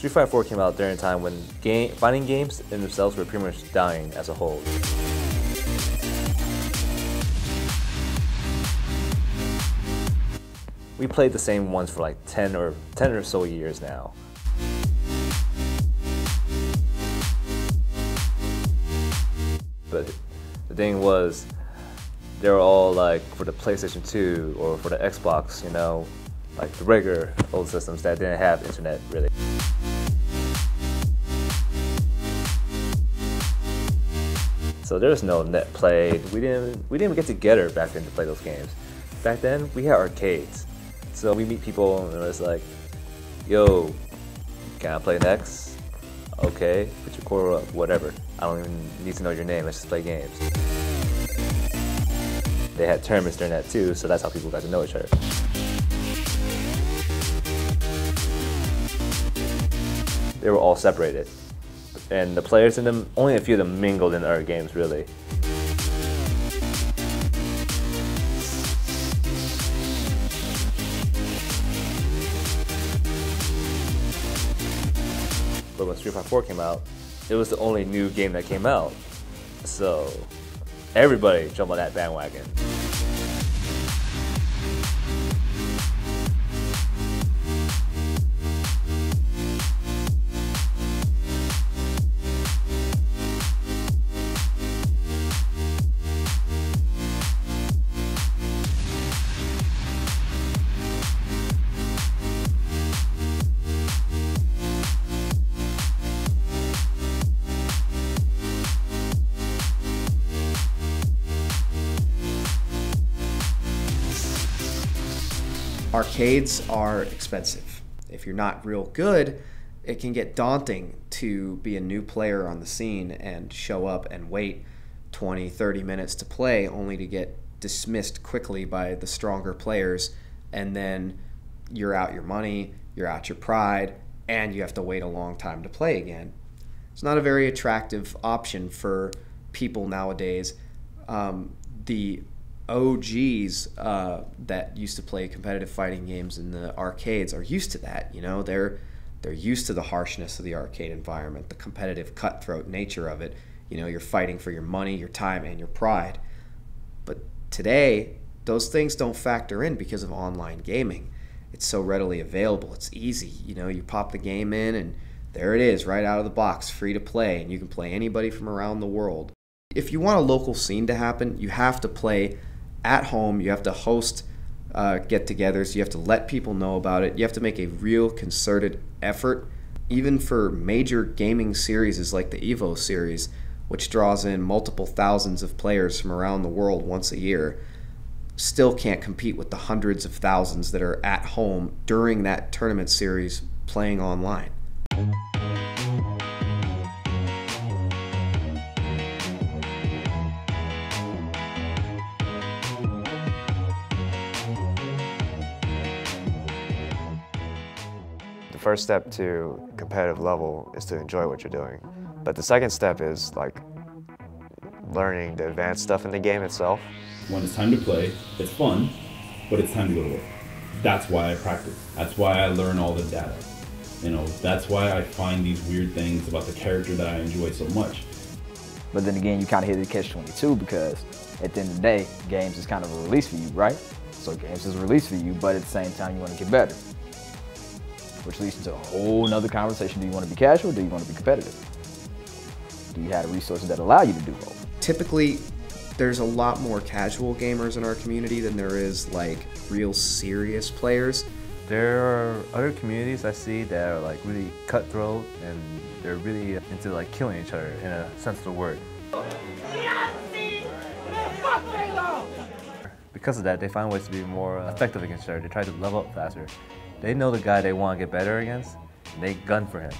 Street Fighter 4 came out during a time when fighting games in themselves were pretty much dying as a whole. We played the same ones for like 10 or so years now. But the thing was, they were all like for the PlayStation 2 or for the Xbox, you know, like the regular old systems that didn't have internet really. So there was no net played. We didn't even get together back then to play those games. Back then we had arcades. So we meet people and it's like, yo, can I play next? Okay, put your quarter up, whatever. I don't even need to know your name, let's just play games. They had tournaments during that too, so that's how people got to know each other. They were all separated. And the players in them, only a few of them mingled in other games really. But when Street Fighter 4 came out, it was the only new game that came out. So everybody jumped on that bandwagon. Arcades are expensive. If you're not real good, it can get daunting to be a new player on the scene and show up and wait 20, 30 minutes to play only to get dismissed quickly by the stronger players, and then you're out your money, you're out your pride, and you have to wait a long time to play again. It's not a very attractive option for people nowadays. The OGs that used to play competitive fighting games in the arcades are used to that. You know, they're used to the harshness of the arcade environment, the competitive, cutthroat nature of it. You know, you're fighting for your money, your time, and your pride. But today, those things don't factor in because of online gaming. It's so readily available. It's easy. You know, you pop the game in, and there it is, right out of the box, free to play, and you can play anybody from around the world. If you want a local scene to happen, you have to play at home. You have to host get-togethers. You have to let people know about it. You have to make a real concerted effort. Even for major gaming series like the EVO series, which draws in multiple thousands of players from around the world once a year, still can't compete with the hundreds of thousands that are at home during that tournament series playing online. The first step to competitive level is to enjoy what you're doing. But the second step is like learning the advanced stuff in the game itself. When it's time to play, it's fun, but it's time to go to work. That's why I practice. That's why I learn all the data. You know, that's why I find these weird things about the character that I enjoy so much. But then again, you kind of hit the catch-22 because at the end of the day, games is kind of a release for you, right? So games is a release for you, but at the same time, you want to get better. Which leads into a whole nother conversation. Do you want to be casual or do you want to be competitive? Do you have the resources that allow you to do both? Typically, there's a lot more casual gamers in our community than there is like real serious players. There are other communities I see that are like really cutthroat and they're really into like killing each other in a sense of the word. Because of that, they find ways to be more effective against each other. They try to level up faster. They know the guy they want to get better against, and they gun for him.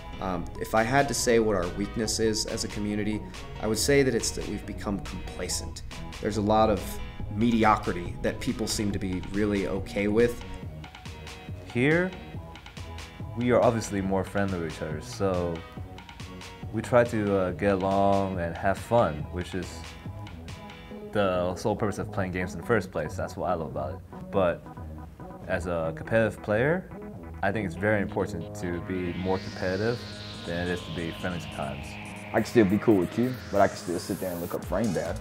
If I had to say what our weakness is as a community, I would say that it's that we've become complacent. There's a lot of mediocrity that people seem to be really okay with. Here, we are obviously more friendly with each other, so we try to get along and have fun, which is the sole purpose of playing games in the first place. That's what I love about it. But as a competitive player, I think it's very important to be more competitive than it is to be friendly sometimes. I can still be cool with you, but I can still sit there and look up frame data.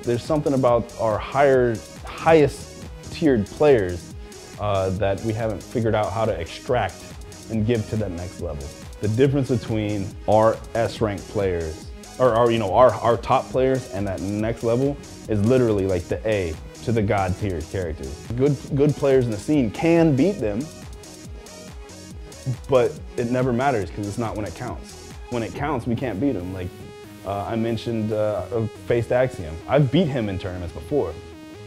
There's something about our highest tiered players that we haven't figured out how to extract and give to that next level. The difference between our S-rank players, or our top players and that next level is literally like the A to the God tier characters. Good players in the scene can beat them, but it never matters because it's not when it counts. When it counts, we can't beat them. Like I mentioned, faced Axiom. I've beat him in tournaments before.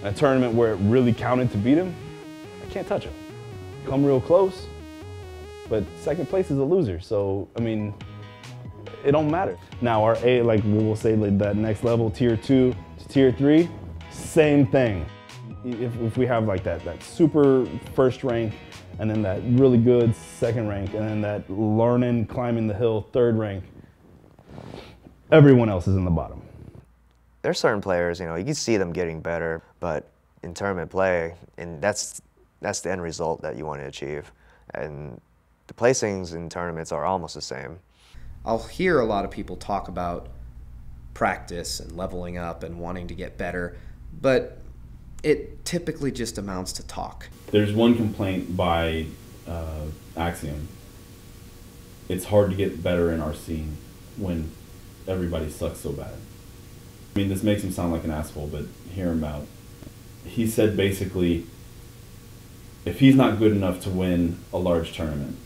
In a tournament where it really counted to beat him, I can't touch him. Come real close, but second place is a loser. So, I mean, it don't matter. Now our A, like we'll say like that next level, tier 2 to tier 3, same thing. If we have like that super first rank, and then that really good second rank, and then that learning, climbing the hill third rank, everyone else is in the bottom. There's certain players, you can see them getting better, but in tournament play, and that's the end result that you want to achieve. And the placings in tournaments are almost the same. I'll hear a lot of people talk about practice and leveling up and wanting to get better, but it typically just amounts to talk. There's one complaint by Axiom. It's hard to get better in our scene when everybody sucks so bad. I mean, this makes him sound like an asshole, but hear him out. He said basically, if he's not good enough to win a large tournament,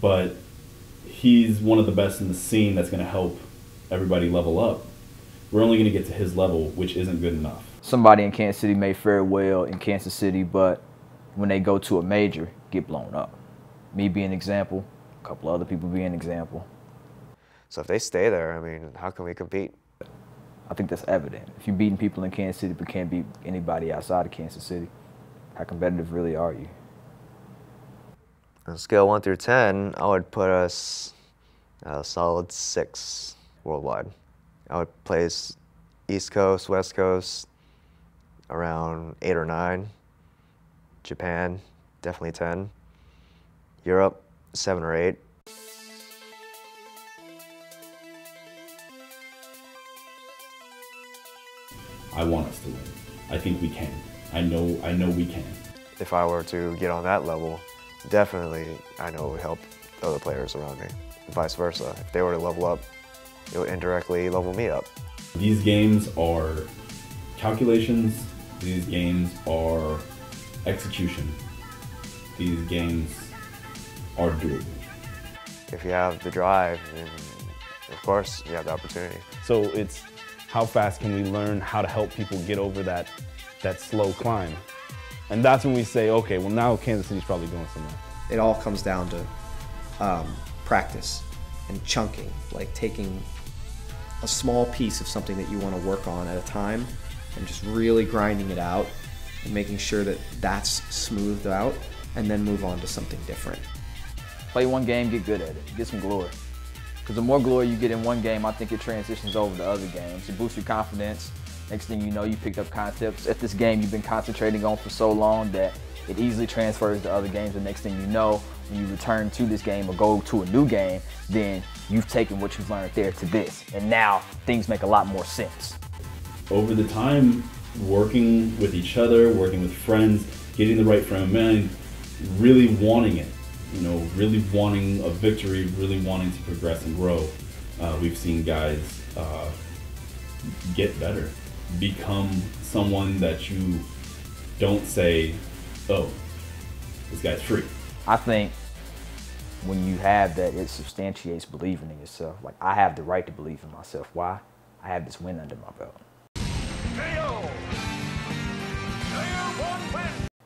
but he's one of the best in the scene that's going to help everybody level up, we're only going to get to his level, which isn't good enough. Somebody in Kansas City may fare well in Kansas City, but when they go to a major, get blown up. Me being an example, a couple other people being an example. So if they stay there, I mean, how can we compete? I think that's evident. If you're beating people in Kansas City but can't beat anybody outside of Kansas City, how competitive really are you? On a scale 1 through 10, I would put us a solid 6 worldwide. I would place East Coast, West Coast around 8 or 9. Japan, definitely 10. Europe, 7 or 8. I want us to win. I think we can. I know we can. If I were to get on that level, definitely I know it would help other players around me. And vice versa. If they were to level up, it would indirectly level me up. These games are calculations. These games are execution. These games are doable. If you have the drive, then of course you have the opportunity. So it's how fast can we learn how to help people get over that slow climb? And that's when we say, okay, well now Kansas City's probably doing something. It all comes down to practice and chunking, like taking a small piece of something that you want to work on at a time and just really grinding it out and making sure that that's smoothed out and then move on to something different. Play one game, get good at it, get some glory. Because the more glory you get in one game, I think it transitions over to other games. It boosts your confidence. Next thing you know, you picked up concepts at this game you've been concentrating on for so long that it easily transfers to other games. The next thing you know, when you return to this game or go to a new game, then you've taken what you've learned there to this. And now things make a lot more sense. Over the time, working with each other, working with friends, getting the right frame of mind, really wanting it, really wanting a victory, really wanting to progress and grow. We've seen guys get better, become someone that you don't say, oh, this guy's free. I think when you have that, it substantiates believing in yourself. Like, I have the right to believe in myself. Why? I have this win under my belt.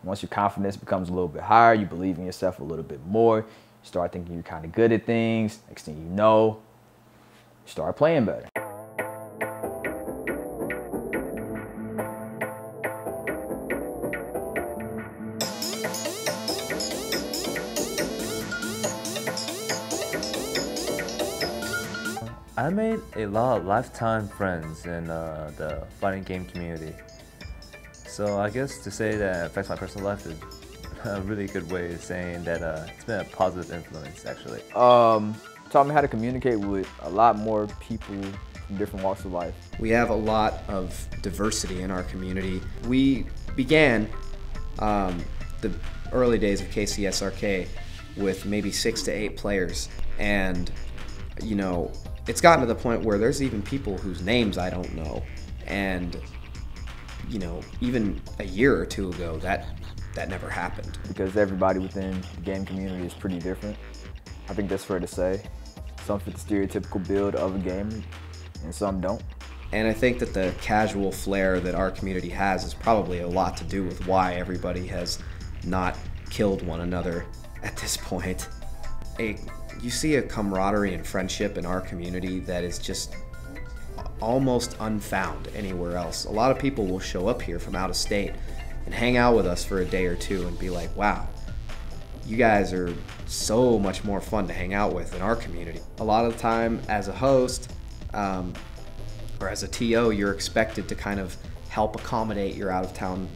Once your confidence becomes a little bit higher, you believe in yourself a little bit more, you start thinking you're kind of good at things. Next thing you know, you start playing better. I made a lot of lifetime friends in the fighting game community. So I guess to say that it affects my personal life is a really good way of saying that it's been a positive influence, actually. Taught me how to communicate with a lot more people from different walks of life. We have a lot of diversity in our community. We began the early days of KCSRK with maybe 6 to 8 players, and you know, it's gotten to the point where there's even people whose names I don't know, and you know, even a year or two ago that never happened. Because everybody within the game community is pretty different. I think that's fair to say. Some fit the stereotypical build of a gamer, and some don't. And I think that the casual flair that our community has is probably a lot to do with why everybody has not killed one another at this point. You see a camaraderie and friendship in our community that is just almost unfound anywhere else. A lot of people will show up here from out of state and hang out with us for a day or two and be like, wow, you guys are so much more fun to hang out with in our community. A lot of the time as a host or as a TO, you're expected to kind of help accommodate your out-of-town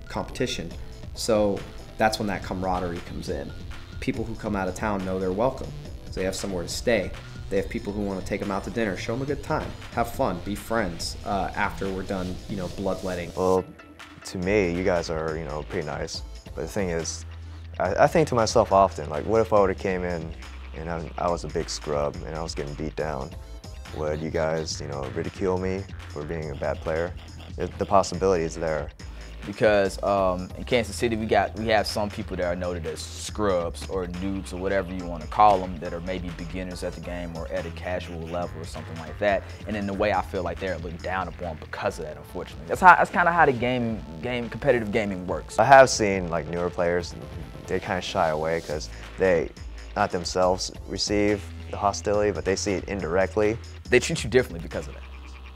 competition. So that's when that camaraderie comes in. People who come out of town know they're welcome because they have somewhere to stay. They have people who want to take them out to dinner, show them a good time, have fun, be friends after we're done, you know, bloodletting. Well, to me, you guys are, you know, pretty nice. But the thing is, I think to myself often, like, what if I would have came in and I was a big scrub and I was getting beat down? Would you guys, you know, ridicule me for being a bad player? The possibility is there. Because in Kansas City, we have some people that are noted as scrubs or noobs or whatever you want to call them, that are maybe beginners at the game or at a casual level or something like that. And in the way, I feel like they're looked down upon because of that, unfortunately. That's kind of how the competitive gaming works. I have seen like newer players, they kind of shy away because they not themselves receive the hostility, but they see it indirectly. They treat you differently because of that.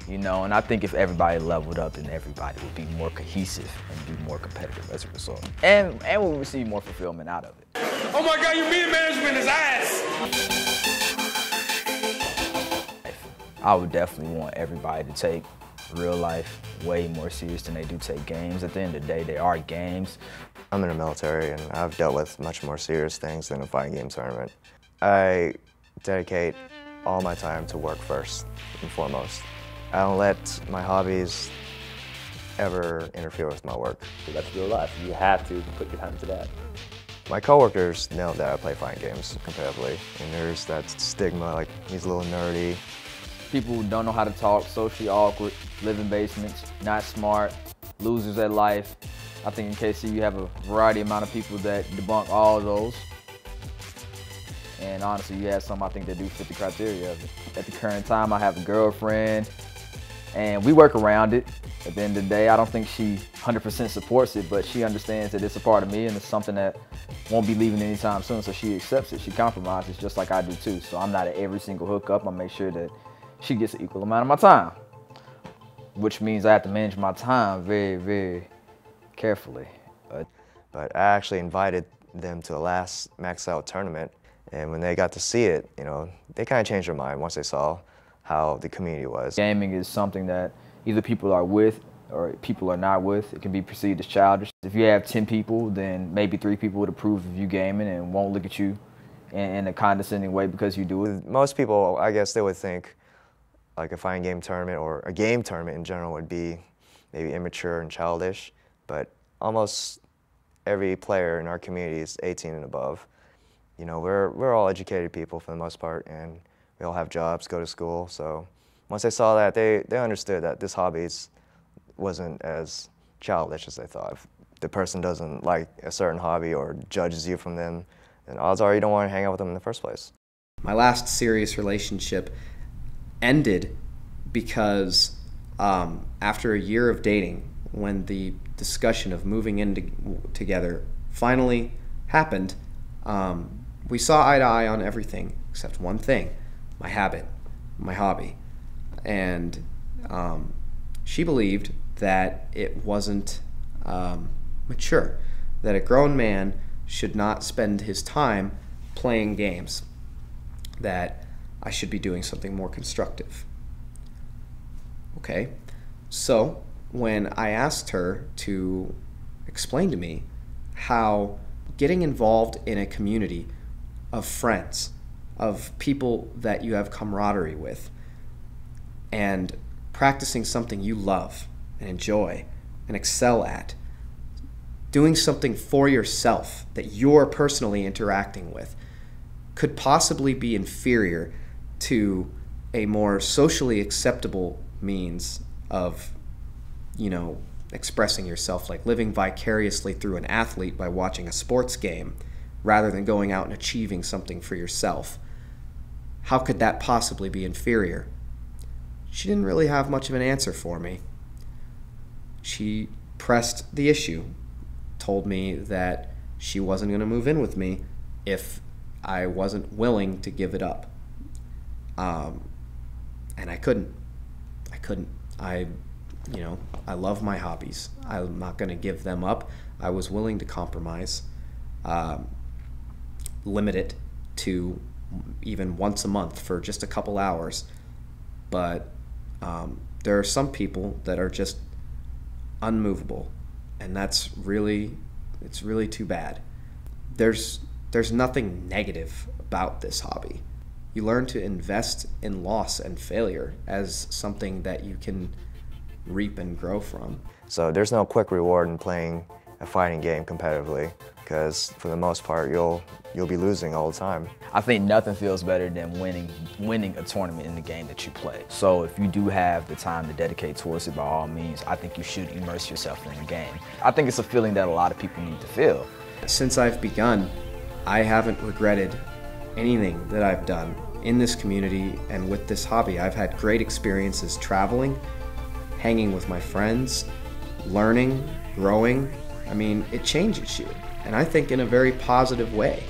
You know, and I think if everybody leveled up, then everybody would be more cohesive and be more competitive as a result. And we'll receive more fulfillment out of it. Oh my God, your media management is ass! I would definitely want everybody to take real life way more serious than they do take games. At the end of the day, they are games. I'm in the military and I've dealt with much more serious things than a fighting game tournament. I dedicate all my time to work first and foremost. I don't let my hobbies ever interfere with my work. That's real life. You have to put your time into that. My coworkers know that I play fighting games competitively, and there's that stigma, like he's a little nerdy. People who don't know how to talk, socially awkward, live in basements, not smart, losers at life. I think in KC you have a variety amount of people that debunk all of those. And honestly, you have some I think that do fit the criteria of it. At the current time, I have a girlfriend, and we work around it. At the end of the day, I don't think she 100% supports it, but she understands that it's a part of me and it's something that won't be leaving anytime soon, so she accepts it. She compromises just like I do too. So I'm not at every single hookup. I make sure that she gets an equal amount of my time, which means I have to manage my time very, very carefully. But I actually invited them to the last Max Out tournament, and when they got to see it, you know, they kind of changed their mind once they saw how the community was. Gaming is something that either people are with or people are not with. It can be perceived as childish. If you have 10 people, then maybe 3 people would approve of you gaming and won't look at you in a condescending way because you do it. Most people, I guess, they would think like a fighting game tournament or a game tournament in general would be maybe immature and childish, but almost every player in our community is 18 and above. You know, we're all educated people for the most part, and we all have jobs, go to school, so once they saw that, they understood that this hobby wasn't as childish as they thought. If the person doesn't like a certain hobby or judges you from them, then odds are you don't want to hang out with them in the first place. My last serious relationship ended because after a year of dating, when the discussion of moving in together finally happened, we saw eye to eye on everything except one thing: my habit, my hobby. And she believed that it wasn't mature, that a grown man should not spend his time playing games, that I should be doing something more constructive. Okay, so when I asked her to explain to me how getting involved in a community of friends, of people that you have camaraderie with, and practicing something you love and enjoy and excel at, doing something for yourself that you're personally interacting with, could possibly be inferior to a more socially acceptable means of, expressing yourself, like living vicariously through an athlete by watching a sports game rather than going out and achieving something for yourself. How could that possibly be inferior? She didn't really have much of an answer for me. She pressed the issue, told me that she wasn't going to move in with me if I wasn't willing to give it up. And I couldn't. I love my hobbies. I'm not going to give them up. I was willing to compromise, limit it to even once a month for just a couple hours. But there are some people that are just unmovable, and it's really too bad. There's nothing negative about this hobby. You learn to invest in loss and failure as something that you can reap and grow from. So there's no quick reward in playing a fighting game competitively, because for the most part you'll be losing all the time. I think nothing feels better than winning a tournament in the game that you play. So if you do have the time to dedicate towards it, by all means, I think you should immerse yourself in the game. I think it's a feeling that a lot of people need to feel. Since I've begun, I haven't regretted anything that I've done in this community and with this hobby. I've had great experiences traveling, hanging with my friends, learning, growing. I mean, it changes you, and I think in a very positive way.